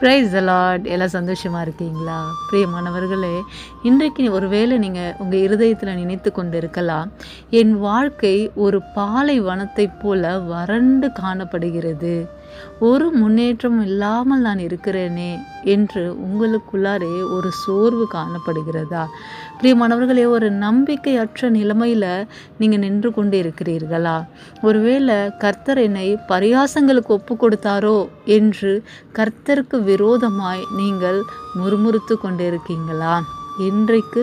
Praise the Lord. எல்லாம் சந்தோஷமாக இருக்கீங்களா? பிரியமானவர்களே, இன்றைக்கு ஒருவேளை நீங்கள் உங்கள் இருதயத்தில் நினைத்து கொண்டு இருக்கலாம், என் வாழ்க்கை ஒரு பாலைவனத்தைப் போல வறண்டு காணப்படுகிறது, ஒரு முன்னேற்றம் இல்லாமல் நான் இருக்கிறேனே என்று உங்களுக்குள்ளாரே ஒரு சோர்வு காணப்படுகிறதா? பிரியமானவர்களே, ஒரு நம்பிக்கையற்ற நிலைமையில் நீங்கள் நின்று கொண்டு இருக்கிறீர்களா? ஒருவேளை கர்த்தர் என்னை பரியாசங்களுக்கு ஒப்பு கொடுத்தாரோ என்று கர்த்தருக்கு விரோதமாய் நீங்கள் முறுமுறுத்து கொண்டு இருக்கீங்களா? இன்றைக்கு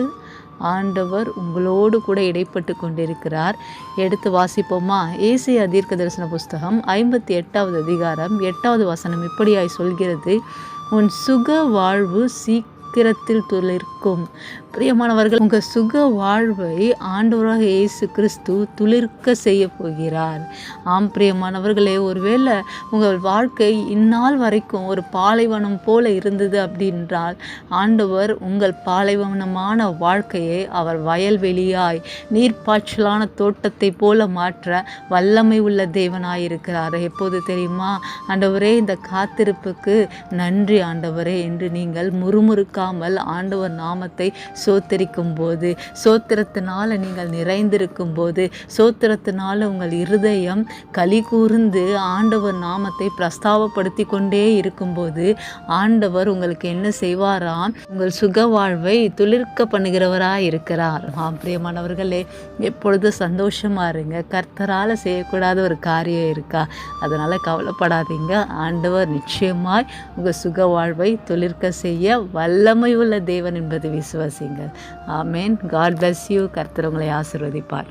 ஆண்டவர் உங்களோடு கூட இடைப்பட்டு கொண்டிருக்கிறார். எடுத்து வாசிப்போமா? ஏசாயா தீர்க்கதரிசன புஸ்தகம் 58வது அதிகாரம் 8வது வசனம் இப்படியாய் சொல்கிறது, உன் சுக வாழ்வு சீக்கிரத்தில் துளிர்க்கும். பிரியமானவர்கள், உங்கள் சுக வாழ்வை ஆண்டவராக இயேசு கிறிஸ்து துளிர்க்க செய்ய போகிறார். ஆம் பிரியமானவர்களே, ஒருவேளை உங்கள் வாழ்க்கை இந்நாள் வரைக்கும் ஒரு பாலைவனம் போல இருந்தது அப்படின்றால், ஆண்டவர் உங்கள் பாலைவனமான வாழ்க்கையை அவர் வயல்வெளியாய் நீர்ப்பாய்ச்சலான தோட்டத்தை போல மாற்ற வல்லமை உள்ள தேவனாயிருக்கிறார். எப்போது தெரியுமா? ஆண்டவரே, இந்த காத்திருப்புக்கு நன்றி ஆண்டவரே என்று நீங்கள் முறுமுறுக்காமல் ஆண்டவர் நாமத்தை சோத்திரிக்கும் போது, சோத்திரத்தினால நீங்கள் நிறைந்திருக்கும் போது, சோத்திரத்தினால உங்கள் இருதயம் களி கூர்ந்து ஆண்டவர் நாமத்தை பிரஸ்தாபப்படுத்தி கொண்டே இருக்கும்போது, ஆண்டவர் உங்களுக்கு என்ன செய்வாராம்? உங்கள் சுக வாழ்வை துளிர்க்க பண்ணுகிறவராய் இருக்கிறார். பிரியமானவர்களே, எப்பொழுது சந்தோஷமா இருங்க. கர்த்தரால் செய்யக்கூடாத ஒரு காரியம் இருக்கா? அதனால கவலைப்படாதீங்க. ஆண்டவர் நிச்சயமாய் உங்கள் சுக வாழ்வை துளிர்க்க செய்ய வல்லமை உள்ள தேவன் என்பது விசுவாசிங்க. ஆமேன். God bless you. கர்த்தர் உங்களை ஆசீர்வதிப்பார்.